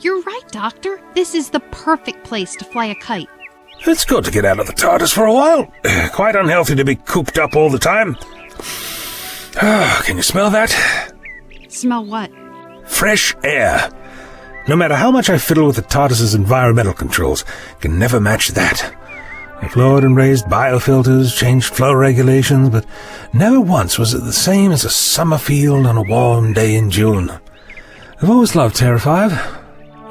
You're right, Doctor. This is the perfect place to fly a kite. It's good to get out of the TARDIS for a while. Quite unhealthy to be cooped up all the time. Can you smell that? Smell what? Fresh air. No matter how much I fiddle with the TARDIS's environmental controls, can never match that. I've lowered and raised biofilters, changed flow regulations, but never once was it the same as a summer field on a warm day in June. I've always loved Terra 5.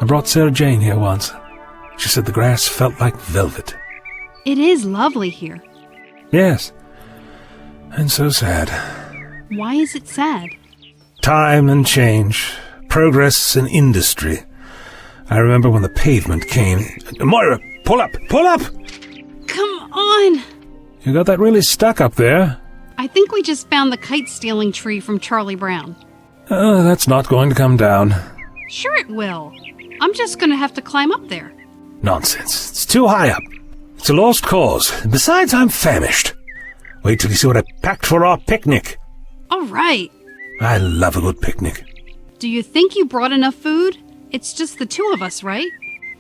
I brought Sarah Jane here once. She said the grass felt like velvet. It is lovely here. Yes. And so sad. Why is it sad? Time and change. Progress in industry. I remember when the pavement came. Moira, pull up! Pull up! Come on! You got that really stuck up there. I think we just found the kite-stealing tree from Charlie Brown. Oh, that's not going to come down. Sure it will. I'm just going to have to climb up there. Nonsense. It's too high up. It's a lost cause. Besides, I'm famished. Wait till you see what I packed for our picnic. All right. I love a good picnic. Do you think you brought enough food? It's just the two of us, right?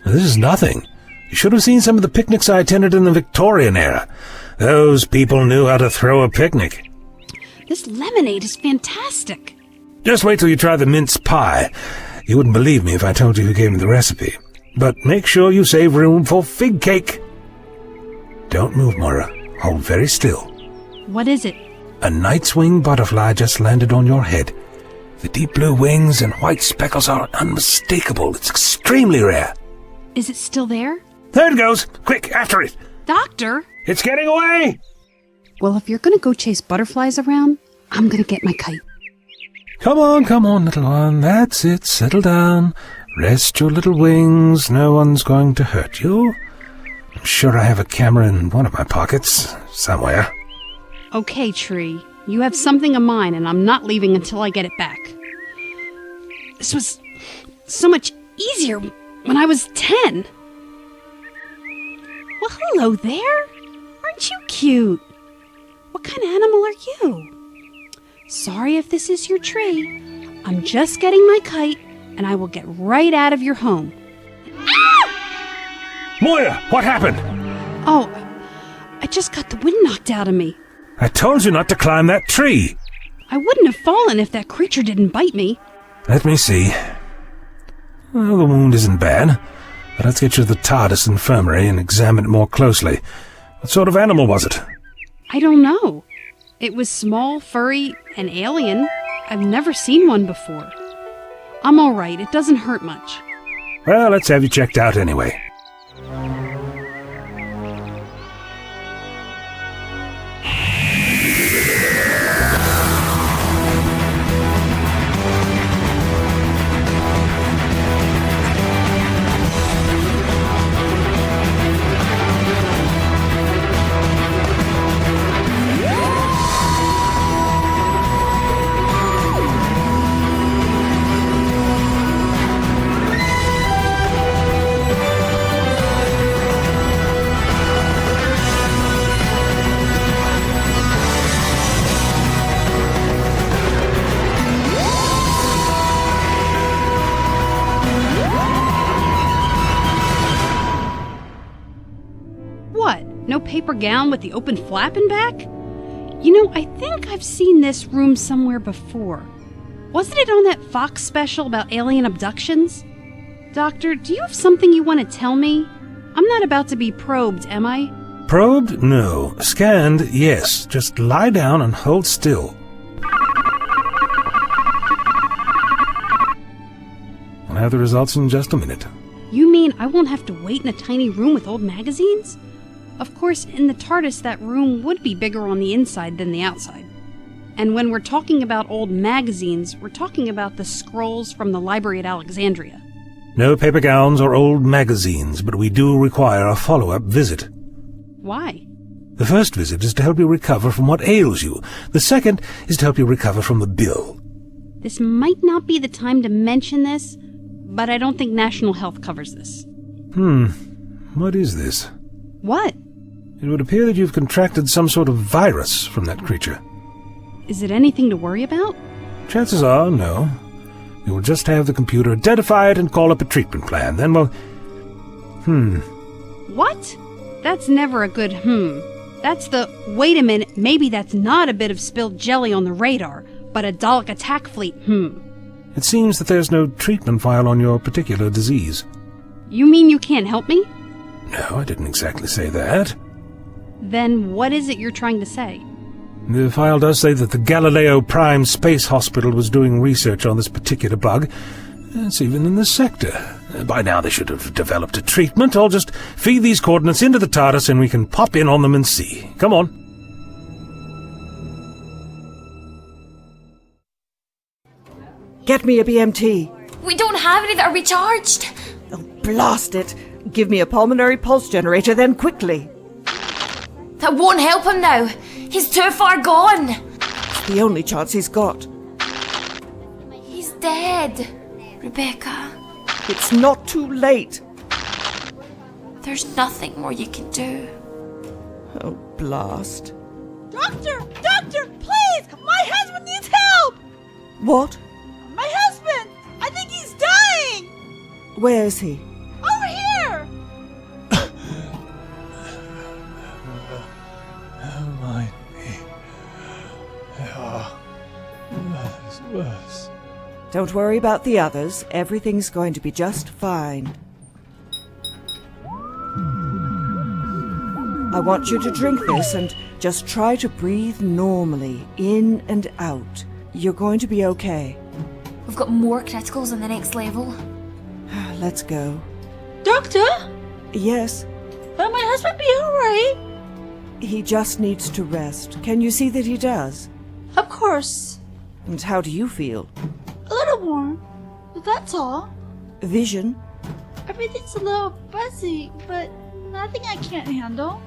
This is nothing. You should have seen some of the picnics I attended in the Victorian era. Those people knew how to throw a picnic. This lemonade is fantastic. Just wait till you try the mince pie. You wouldn't believe me if I told you who gave me the recipe. But make sure you save room for fig cake. Don't move, Moira. Hold very still. What is it? A night's wing butterfly just landed on your head. The deep blue wings and white speckles are unmistakable. It's extremely rare. Is it still there? There it goes. Quick, after it. Doctor? It's getting away. Well, if you're going to go chase butterflies around, I'm going to get my kite. Come on, little one. That's it. Settle down. Rest your little wings. No one's going to hurt you. I'm sure I have a camera in one of my pockets, somewhere. Okay, Tree. You have something of mine, and I'm not leaving until I get it back. This was so much easier when I was 10. Well, hello there. Aren't you cute? What kind of animal are you? Sorry if this is your tree. I'm just getting my kite, and I will get right out of your home. Ah! Moira, what happened? Oh, I just got the wind knocked out of me. I told you not to climb that tree. I wouldn't have fallen if that creature didn't bite me. Let me see. Well, the wound isn't bad, but let's get you to the TARDIS infirmary and examine it more closely. What sort of animal was it? I don't know. It was small, furry, and alien. I've never seen one before. I'm all right. It doesn't hurt much. Well, let's have you checked out anyway. No paper gown with the open flap in back? You know, I think I've seen this room somewhere before. Wasn't it on that Fox special about alien abductions? Doctor, do you have something you want to tell me? I'm not about to be probed, am I? Probed? No. Scanned? Yes. Just lie down and hold still. I'll have the results in just a minute. You mean I won't have to wait in a tiny room with old magazines? Of course, in the TARDIS, that room would be bigger on the inside than the outside. And when we're talking about old magazines, we're talking about the scrolls from the library at Alexandria. No paper gowns or old magazines, but we do require a follow-up visit. Why? The first visit is to help you recover from what ails you. The second is to help you recover from the bill. This might not be the time to mention this, but I don't think National Health covers this. What is this? What? It would appear that you've contracted some sort of virus from that creature. Is it anything to worry about? Chances are, no. We will just have the computer identify it and call up a treatment plan. Then we'll... What? That's never a good That's the, wait a minute, maybe that's not a bit of spilled jelly on the radar, but a Dalek attack fleet It seems that there's no treatment file on your particular disease. You mean you can't help me? No, I didn't exactly say that. Then what is it you're trying to say? The file does say that the Galileo Prime Space Hospital was doing research on this particular bug. It's even in this sector. By now they should have developed a treatment. I'll just feed these coordinates into the TARDIS and we can pop in on them and see. Come on. Get me a BMT. We don't have any that are recharged. Oh, blast it. Give me a pulmonary pulse generator then quickly. That won't help him now. He's too far gone. It's the only chance he's got. He's dead, Rebecca. It's not too late. There's nothing more you can do. Oh, blast. Doctor! Doctor! Please! My husband needs help! What? My husband! I think he's dying! Where is he? Over here! Might be. It's worse. Don't worry about the others. Everything's going to be just fine. I want you to drink this and just try to breathe normally, in and out. You're going to be okay. We've got more criticals on the next level. Let's go. Doctor? Yes, Will my husband be alright? he just needs to rest. Can you see that he does? Of course. And how do you feel? A little warm, but that's all. Vision? Everything's a little buzzy, but nothing I can't handle.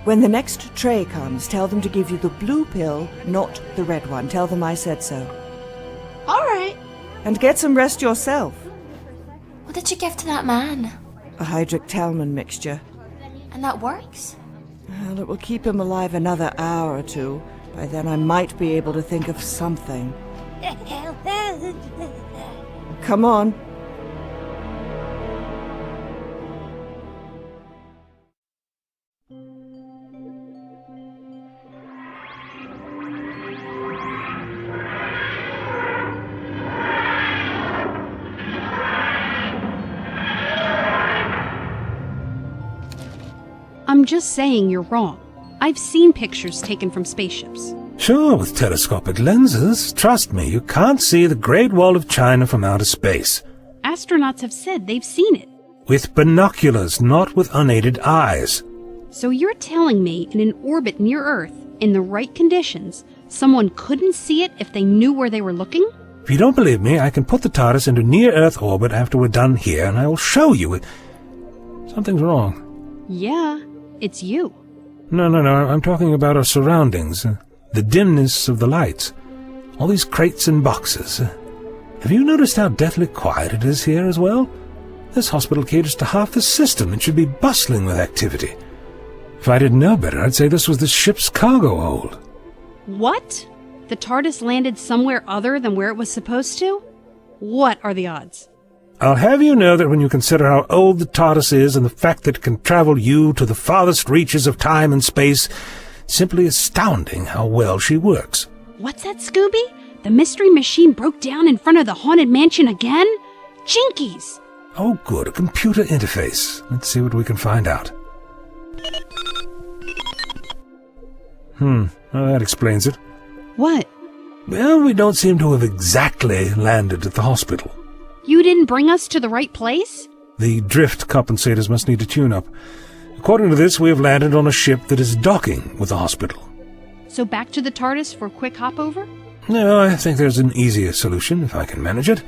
When the next tray comes, tell them to give you the blue pill, not the red one. Tell them I said so. Alright. And get some rest yourself. What did you give to that man? A hydric talmon mixture. And that works? Well, it will keep him alive another hour or two. By then I might be able to think of something. Come on. I'm just saying you're wrong. I've seen pictures taken from spaceships. Sure, with telescopic lenses. Trust me, you can't see the Great Wall of China from outer space. Astronauts have said they've seen it. With binoculars, not with unaided eyes. So you're telling me in an orbit near Earth, in the right conditions, someone couldn't see it if they knew where they were looking? If you don't believe me, I can put the TARDIS into near-Earth orbit after we're done here, and I will show you it. Something's wrong. Yeah, it's you. No, I'm talking about our surroundings. The dimness of the lights. All these crates and boxes. Have you noticed how deathly quiet it is here as well? This hospital caters to half the system. It should be bustling with activity. If I didn't know better, I'd say this was the ship's cargo hold. What? The TARDIS landed somewhere other than where it was supposed to? What are the odds? I'll have you know that when you consider how old the TARDIS is and the fact that it can travel you to the farthest reaches of time and space, it's simply astounding how well she works. What's that, Scooby? The mystery machine broke down in front of the Haunted Mansion again? Jinkies! Oh, good, a computer interface. Let's see what we can find out. Well, that explains it. What? Well, we don't seem to have exactly landed at the hospital. You didn't bring us to the right place? The drift compensators must need a tune-up. According to this, we have landed on a ship that is docking with the hospital. So back to the TARDIS for a quick hop over? No, I think there's an easier solution, if I can manage it.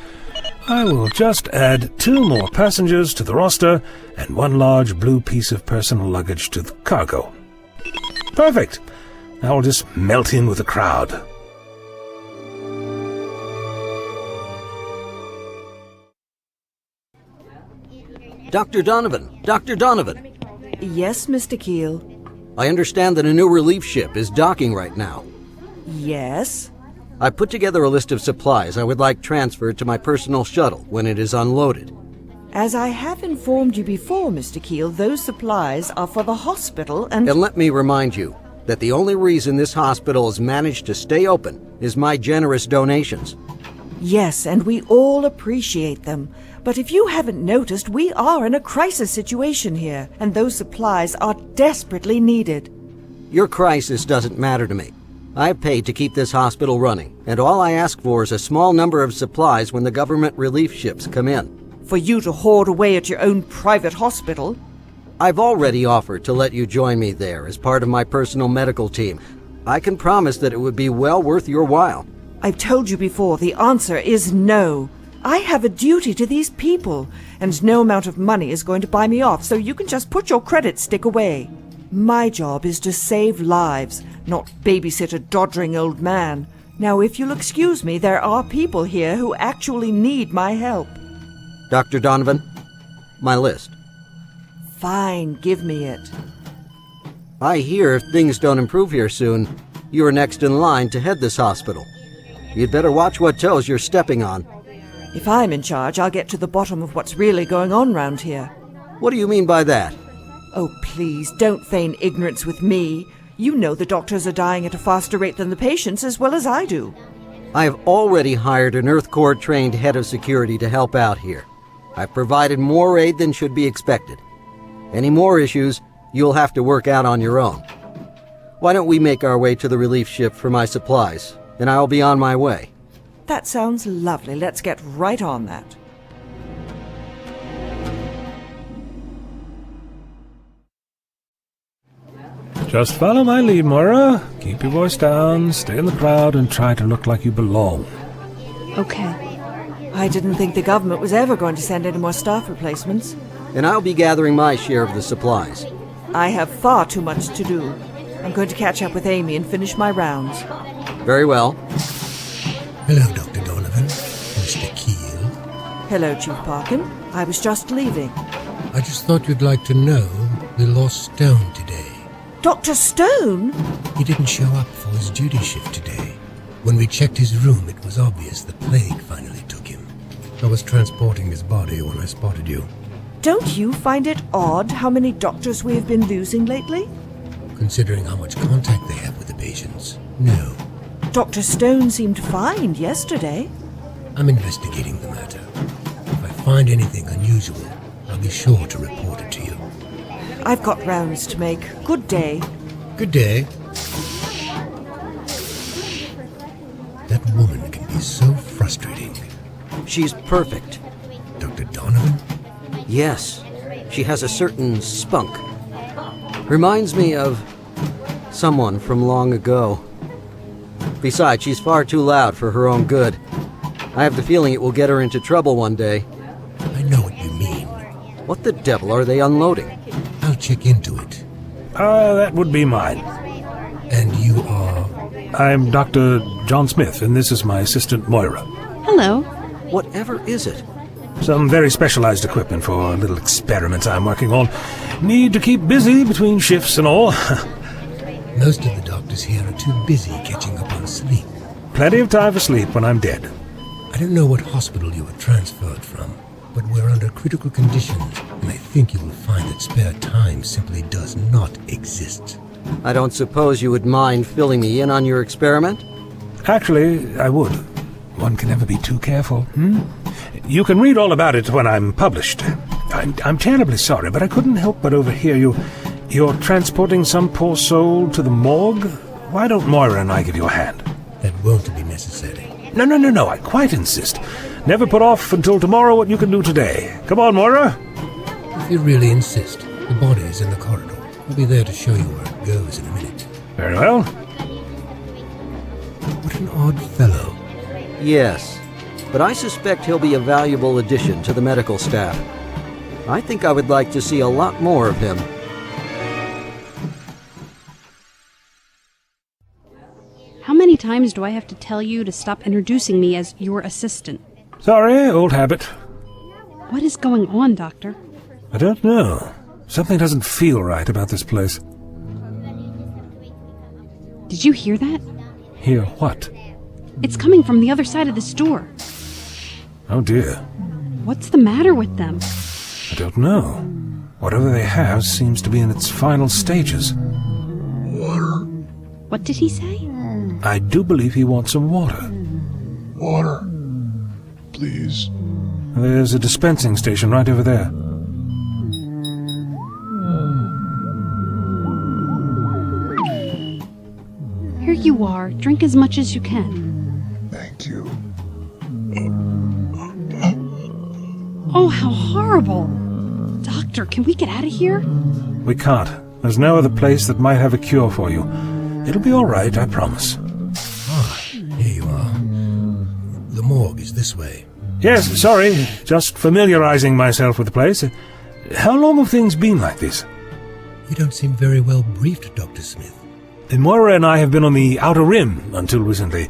I will just add 2 more passengers to the roster and 1 large blue piece of personal luggage to the cargo. Perfect! Now I'll just melt in with the crowd. Dr. Donovan! Dr. Donovan! Yes, Mr. Keel. I understand that a new relief ship is docking right now. Yes? I put together a list of supplies I would like transferred to my personal shuttle when it is unloaded. As I have informed you before, Mr. Keel, those supplies are for the hospital and let me remind you that the only reason this hospital has managed to stay open is my generous donations. Yes, and we all appreciate them. But if you haven't noticed, we are in a crisis situation here, and those supplies are desperately needed. Your crisis doesn't matter to me. I've paid to keep this hospital running, and all I ask for is a small number of supplies when the government relief ships come in. For you to hoard away at your own private hospital? I've already offered to let you join me there as part of my personal medical team. I can promise that it would be well worth your while. I've told you before, the answer is no. I have a duty to these people, and no amount of money is going to buy me off, so you can just put your credit stick away. My job is to save lives, not babysit a doddering old man. Now, if you'll excuse me, there are people here who actually need my help. Dr. Donovan, my list. Fine, give me it. I hear if things don't improve here soon, you are next in line to head this hospital. You'd better watch what toes you're stepping on. If I'm in charge, I'll get to the bottom of what's really going on round here. What do you mean by that? Oh, please, don't feign ignorance with me. You know the doctors are dying at a faster rate than the patients, as well as I do. I have already hired an Earth Corps-trained head of security to help out here. I've provided more aid than should be expected. Any more issues, you'll have to work out on your own. Why don't we make our way to the relief ship for my supplies, and I'll be on my way. That sounds lovely. Let's get right on that. Just follow my lead, Moira. Keep your voice down, stay in the crowd, and try to look like you belong. Okay. I didn't think the government was ever going to send any more staff replacements. And I'll be gathering my share of the supplies. I have far too much to do. I'm going to catch up with Amy and finish my rounds. Very well. Hello, Dr. Donovan. Mr. Keel. Hello, Chief Parkin. I was just leaving. I just thought you'd like to know we lost Stone today. Dr. Stone? He didn't show up for his duty shift today. When we checked his room, it was obvious the plague finally took him. I was transporting his body when I spotted you. Don't you find it odd how many doctors we have been losing lately? Considering how much contact they have with the patients, no. Dr. Stone seemed fine yesterday. I'm investigating the matter. If I find anything unusual, I'll be sure to report it to you. I've got rounds to make. Good day. Good day. That woman can be so frustrating. She's perfect. Dr. Donovan? Yes, she has a certain spunk. Reminds me of someone from long ago. Besides, she's far too loud for her own good. I have the feeling it will get her into trouble one day. I know what you mean. What the devil are they unloading? I'll check into it. That would be mine. And you are? I'm Dr. John Smith, and this is my assistant, Moira. Hello. Whatever is it? Some very specialized equipment for a little experiment I'm working on. Need to keep busy between shifts and all. Most of the doctors here are too busy catching up on sleep. Plenty of time for sleep when I'm dead. I don't know what hospital you were transferred from, but we're under critical conditions, and I think you will find that spare time simply does not exist. I don't suppose you would mind filling me in on your experiment? Actually, I would. One can never be too careful. You can read all about it when I'm published. I'm terribly sorry, but I couldn't help but overhear you. You're transporting some poor soul to the morgue? Why don't Moira and I give you a hand? That won't be necessary. No, I quite insist. Never put off until tomorrow what you can do today. Come on, Moira. If you really insist, the body is in the corridor. I'll be there to show you where it goes in a minute. Very well. What an odd fellow. Yes, but I suspect he'll be a valuable addition to the medical staff. I think I would like to see a lot more of him. How many times do I have to tell you to stop introducing me as your assistant? Sorry, old habit. What is going on, Doctor? I don't know. Something doesn't feel right about this place. Did you hear that? Hear what? It's coming from the other side of this door. Oh dear. What's the matter with them? I don't know. Whatever they have seems to be in its final stages. Water. What did he say? I do believe he wants some water. Water. Please. There's a dispensing station right over there. Here you are. Drink as much as you can. Thank you. Oh, how horrible. Doctor, can we get out of here? We can't. There's no other place that might have a cure for you. It'll be all right, I promise. Ah, here you are. The morgue is this way. Yes, sorry. Just familiarizing myself with the place. How long have things been like this? You don't seem very well briefed, Dr. Smith. Moira and I have been on the Outer Rim until recently.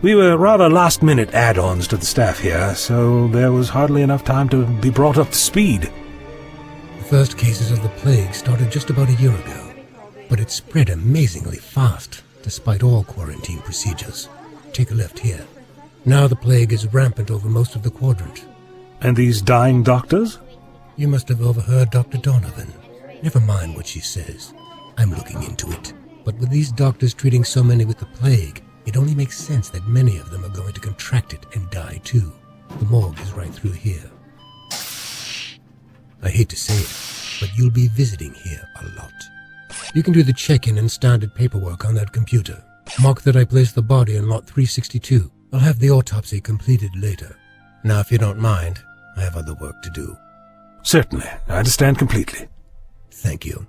We were rather last-minute add-ons to the staff here, so there was hardly enough time to be brought up to speed. The first cases of the plague started just about a year ago, but it spread amazingly fast, despite all quarantine procedures. Take a left here. Now the plague is rampant over most of the quadrant. And these dying doctors? You must have overheard Dr. Donovan. Never mind what she says. I'm looking into it. But with these doctors treating so many with the plague, it only makes sense that many of them are going to contract it and die too. The morgue is right through here. I hate to say it, but you'll be visiting here a lot. You can do the check-in and standard paperwork on that computer. Mark that I placed the body in lot 362. I'll have the autopsy completed later. Now, if you don't mind, I have other work to do. Certainly. I understand completely. Thank you.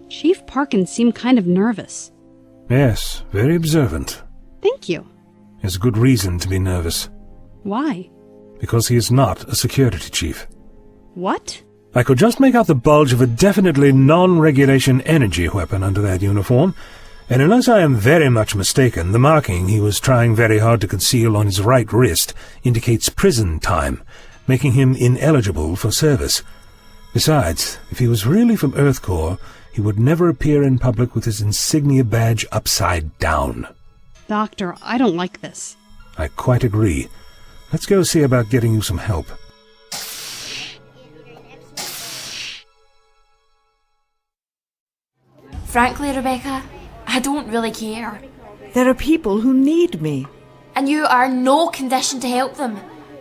Chief Parkins seemed kind of nervous. Yes, very observant. Thank you. There's a good reason to be nervous. Why? Because he is not a security chief. What? I could just make out the bulge of a definitely non-regulation energy weapon under that uniform, and unless I am very much mistaken, the marking he was trying very hard to conceal on his right wrist indicates prison time, making him ineligible for service. Besides, if he was really from EarthCorps, he would never appear in public with his insignia badge upside down. Doctor, I don't like this. I quite agree. Let's go see about getting you some help. Frankly, Rebecca, I don't really care. There are people who need me. And you are in no condition to help them.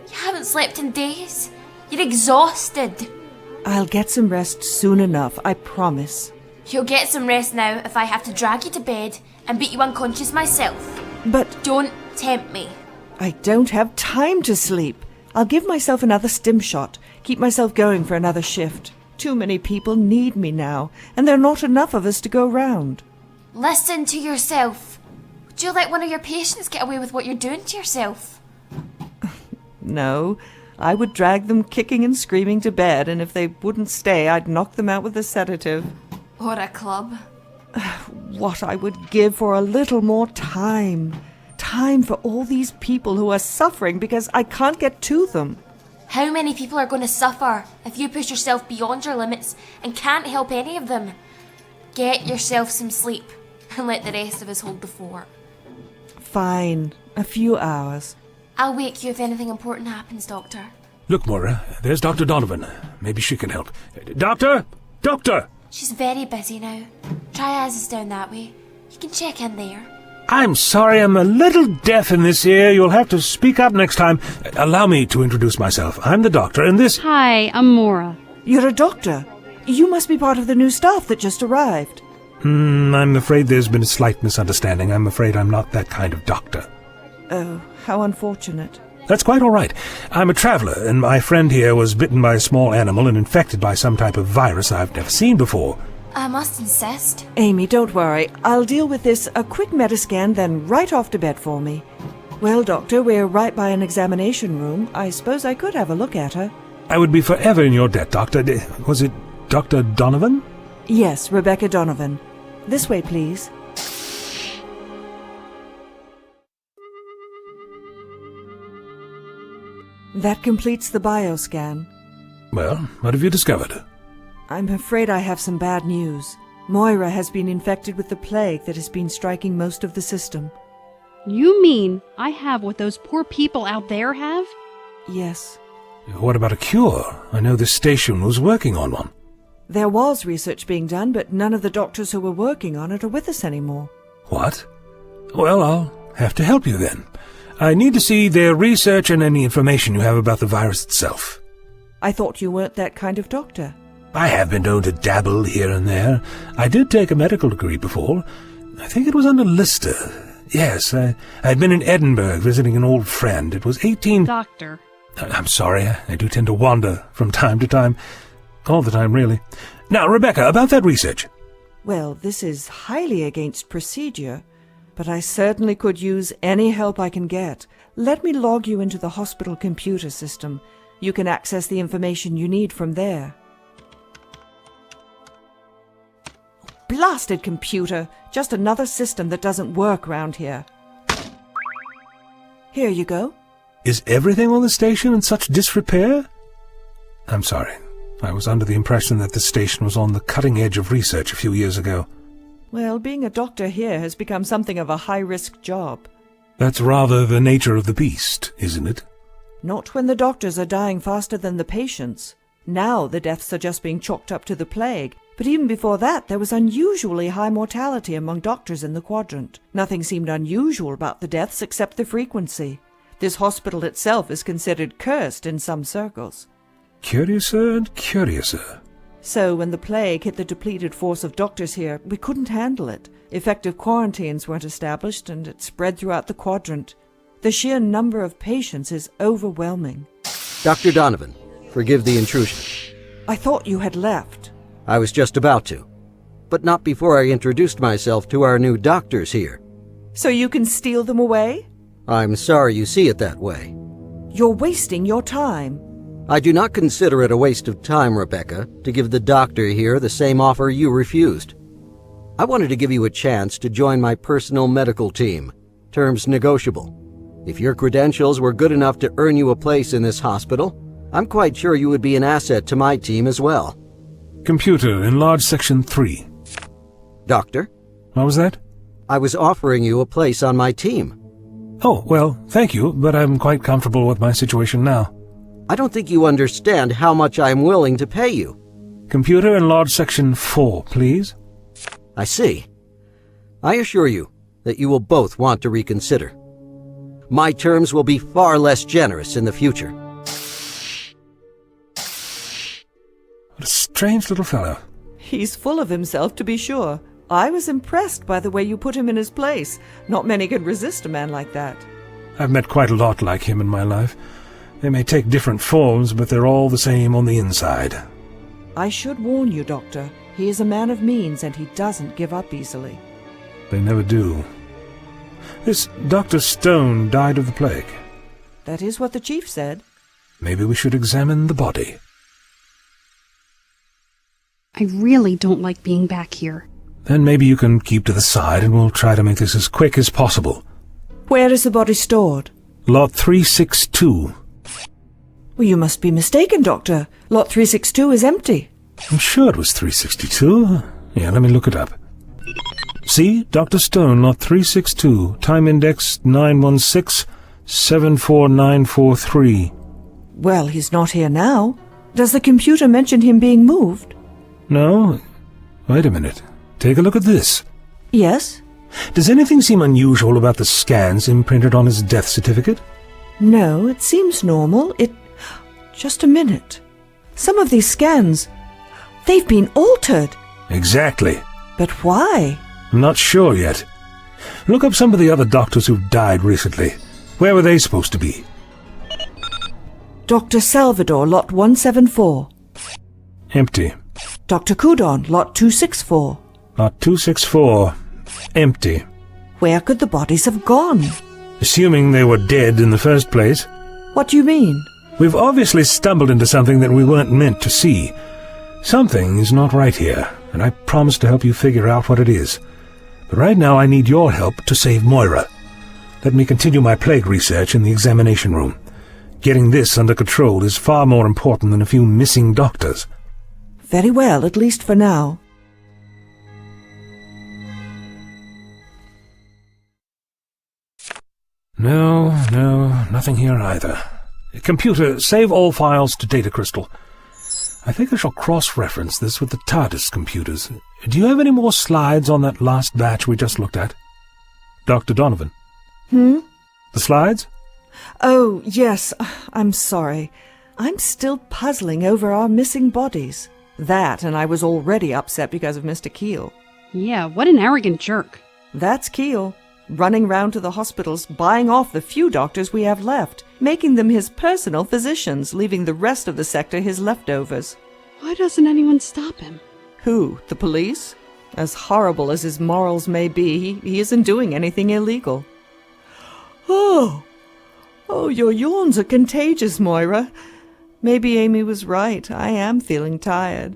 You haven't slept in days. You're exhausted. I'll get some rest soon enough, I promise. You'll get some rest now if I have to drag you to bed and beat you unconscious myself. But Don't tempt me. I don't have time to sleep. I'll give myself another stim shot, keep myself going for another shift. Too many people need me now, and there are not enough of us to go round. Listen to yourself. Would you let one of your patients get away with what you're doing to yourself? No, I would drag them kicking and screaming to bed, and if they wouldn't stay, I'd knock them out with a sedative. Or a club. What I would give for a little more time. Time for all these people who are suffering because I can't get to them. How many people are going to suffer if you push yourself beyond your limits and can't help any of them? Get yourself some sleep and let the rest of us hold the fort. Fine, a few hours. I'll wake you if anything important happens, Doctor. Look, Moira, there's Dr. Donovan. Maybe she can help. Doctor! Doctor! She's very busy now. Triaz is down that way. You can check in there. I'm sorry, I'm a little deaf in this ear. You'll have to speak up next time. Allow me to introduce myself. I'm the doctor, and this... Hi, I'm Mora. You're a doctor. You must be part of the new staff that just arrived. I'm afraid there's been a slight misunderstanding. I'm afraid I'm not that kind of doctor. Oh, how unfortunate. That's quite all right. I'm a traveler, and my friend here was bitten by a small animal and infected by some type of virus I've never seen before. I must insist. Amy, don't worry. I'll deal with this. A quick metascan, then right off to bed for me. Well, Doctor, we're right by an examination room. I suppose I could have a look at her. I would be forever in your debt, Doctor. Was it Dr. Donovan? Yes, Rebecca Donovan. This way, please. That completes the bioscan. Well, what have you discovered? I'm afraid I have some bad news. Moira has been infected with the plague that has been striking most of the system. You mean I have what those poor people out there have? Yes. What about a cure? I know the station was working on one. There was research being done, but none of the doctors who were working on it are with us anymore. What? Well, I'll have to help you then. I need to see their research and any information you have about the virus itself. I thought you weren't that kind of doctor. I have been known to dabble here and there. I did take a medical degree before. I think it was under Lister. Yes, I'd been in Edinburgh visiting an old friend. It was 18... Doctor. I'm sorry, I do tend to wander from time to time. All the time, really. Now, Rebecca, about that research. Well, this is highly against procedure, but I certainly could use any help I can get. Let me log you into the hospital computer system. You can access the information you need from there. Blasted computer! Just another system that doesn't work around here. Here you go. Is everything on the station in such disrepair? I'm sorry. I was under the impression that the station was on the cutting edge of research a few years ago. Well, being a doctor here has become something of a high-risk job. That's rather the nature of the beast, isn't it? Not when the doctors are dying faster than the patients. Now the deaths are just being chalked up to the plague. But even before that, there was unusually high mortality among doctors in the quadrant. Nothing seemed unusual about the deaths except the frequency. This hospital itself is considered cursed in some circles. Curiouser and curiouser. So when the plague hit the depleted force of doctors here, we couldn't handle it. Effective quarantines weren't established, and it spread throughout the quadrant. The sheer number of patients is overwhelming. Dr. Donovan, forgive the intrusion. I thought you had left. I was just about to, but not before I introduced myself to our new doctors here. So you can steal them away? I'm sorry you see it that way. You're wasting your time. I do not consider it a waste of time, Rebecca, to give the doctor here the same offer you refused. I wanted to give you a chance to join my personal medical team, terms negotiable. If your credentials were good enough to earn you a place in this hospital, I'm quite sure you would be an asset to my team as well. Computer, enlarge section 3. Doctor? What was that? I was offering you a place on my team. Oh, well, thank you, but I'm quite comfortable with my situation now. I don't think you understand how much I'm willing to pay you. Computer, enlarge section 4, please. I see. I assure you that you will both want to reconsider. My terms will be far less generous in the future. What a strange little fellow. He's full of himself, to be sure. I was impressed by the way you put him in his place. Not many can resist a man like that. I've met quite a lot like him in my life. They may take different forms, but they're all the same on the inside. I should warn you, Doctor. He is a man of means, and he doesn't give up easily. They never do. This Dr. Stone died of the plague. That is what the chief said. Maybe we should examine the body. I really don't like being back here. Then maybe you can keep to the side and we'll try to make this as quick as possible. Where is the body stored? Lot 362. Well, you must be mistaken, Doctor. Lot 362 is empty. I'm sure it was 362. Yeah, let me look it up. See, Dr. Stone, lot 362, time index 916-74943. Well, he's not here now. Does the computer mention him being moved? No. Wait a minute. Take a look at this. Yes? Does anything seem unusual about the scans imprinted on his death certificate? No, it seems normal. Just a minute. Some of these scans, they've been altered. Exactly. But why? I'm not sure yet. Look up some of the other doctors who've died recently. Where were they supposed to be? Dr. Salvador, lot 174. Empty. Dr. Kudon, lot 264. Lot 264. Empty. Where could the bodies have gone? Assuming they were dead in the first place. What do you mean? We've obviously stumbled into something that we weren't meant to see. Something is not right here, and I promise to help you figure out what it is. But right now I need your help to save Moira. Let me continue my plague research in the examination room. Getting this under control is far more important than a few missing doctors. Very well, at least for now. No, nothing here either. Computer, save all files to data crystal. I think I shall cross-reference this with the TARDIS computers. Do you have any more slides on that last batch we just looked at? Dr. Donovan? The slides? Oh, yes. I'm sorry. I'm still puzzling over our missing bodies. That, and I was already upset because of Mr. Keel. Yeah, what an arrogant jerk. That's Keel, running round to the hospitals, buying off the few doctors we have left, making them his personal physicians, leaving the rest of the sector his leftovers. Why doesn't anyone stop him? Who? The police? As horrible as his morals may be, he isn't doing anything illegal. Oh, your yawns are contagious, Moira. Maybe Amy was right. I am feeling tired.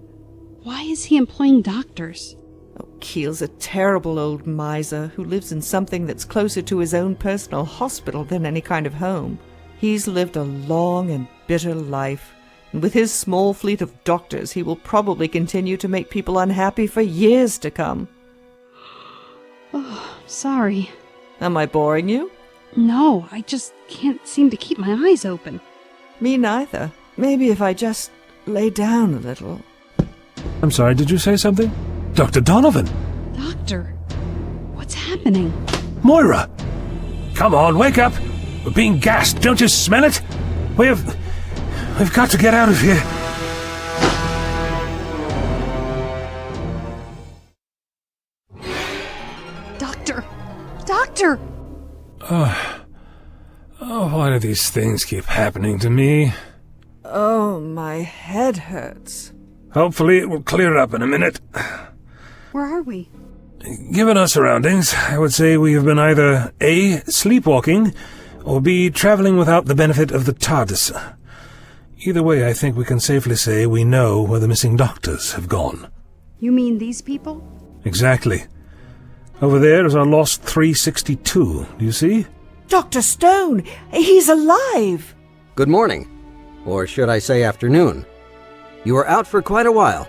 Why is he employing doctors? Oh, Keel's a terrible old miser who lives in something that's closer to his own personal hospital than any kind of home. He's lived a long and bitter life, and with his small fleet of doctors, he will probably continue to make people unhappy for years to come. Oh, sorry. Am I boring you? No, I just can't seem to keep my eyes open. Me neither. Maybe if I just lay down a little. I'm sorry, did you say something? Dr. Donovan! Doctor, what's happening? Moira! Come on, wake up! We're being gassed, don't you smell it? We've got to get out of here. Doctor! Why do these things keep happening to me? Oh, my head hurts. Hopefully it will clear up in a minute. Where are we? Given our surroundings, I would say we have been either A, sleepwalking, or B, traveling without the benefit of the TARDIS. Either way, I think we can safely say we know where the missing doctors have gone. You mean these people? Exactly. Over there is our lost 362. Do you see? Dr. Stone! He's alive! Good morning. Or should I say afternoon. You were out for quite a while.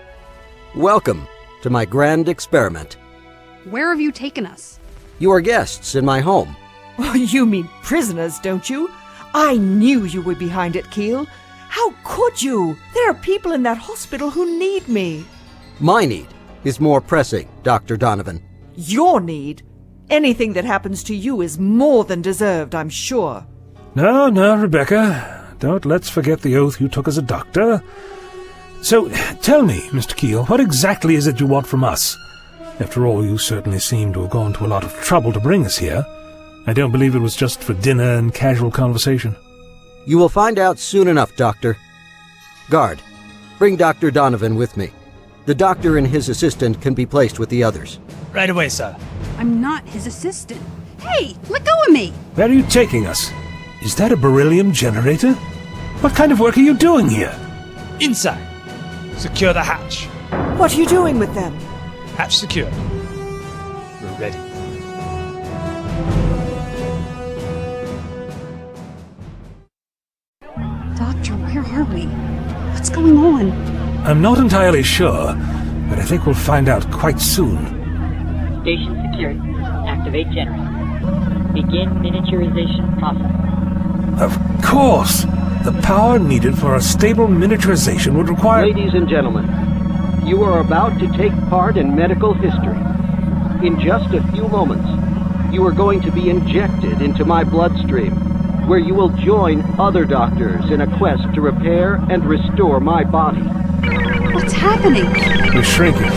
Welcome to my grand experiment. Where have you taken us? You are guests in my home. Oh, you mean prisoners, don't you? I knew you were behind it, Keel. How could you? There are people in that hospital who need me. My need is more pressing, Dr. Donovan. Your need? Anything that happens to you is more than deserved, I'm sure. No, Rebecca. Let's forget the oath you took as a doctor. So, tell me, Mr. Keel, what exactly is it you want from us? After all, you certainly seem to have gone to a lot of trouble to bring us here. I don't believe it was just for dinner and casual conversation. You will find out soon enough, Doctor. Guard, bring Dr. Donovan with me. The doctor and his assistant can be placed with the others. Right away, sir. I'm not his assistant. Hey, let go of me! Where are you taking us? Is that a beryllium generator? What kind of work are you doing here? Inside. Secure the hatch. What are you doing with them? Hatch secure. We're ready. Doctor, where are we? What's going on? I'm not entirely sure, but I think we'll find out quite soon. Station secured. Activate generator. Begin miniaturization process. Of course! The power needed for a stable miniaturization would require... Ladies and gentlemen, you are about to take part in medical history. In just a few moments, you are going to be injected into my bloodstream, where you will join other doctors in a quest to repair and restore my body. What's happening? We're shrinking.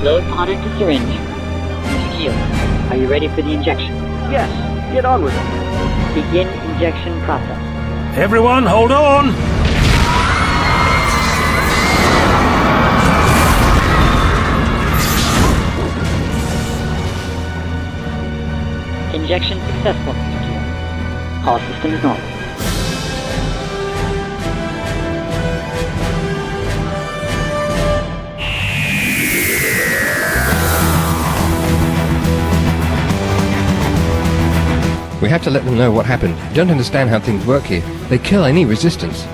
Load pod into syringe. Mr. Keel, are you ready for the injection? Yes, get on with it. Begin injection process. Everyone, hold on! Injection successful, Mr. Keel. All systems normal. We have to let them know what happened. Don't understand how things work here. They kill any resistance.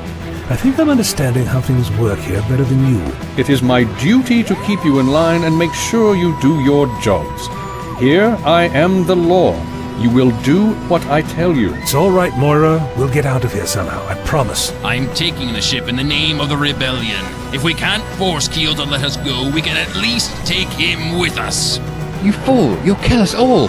I think I'm understanding how things work here better than you. It is my duty to keep you in line and make sure you do your jobs. Here I am the law. You will do what I tell you. It's all right, Moira. We'll get out of here somehow, I promise. I'm taking the ship in the name of the rebellion. If we can't force Keel to let us go, we can at least take him with us. You fool! You'll kill us all!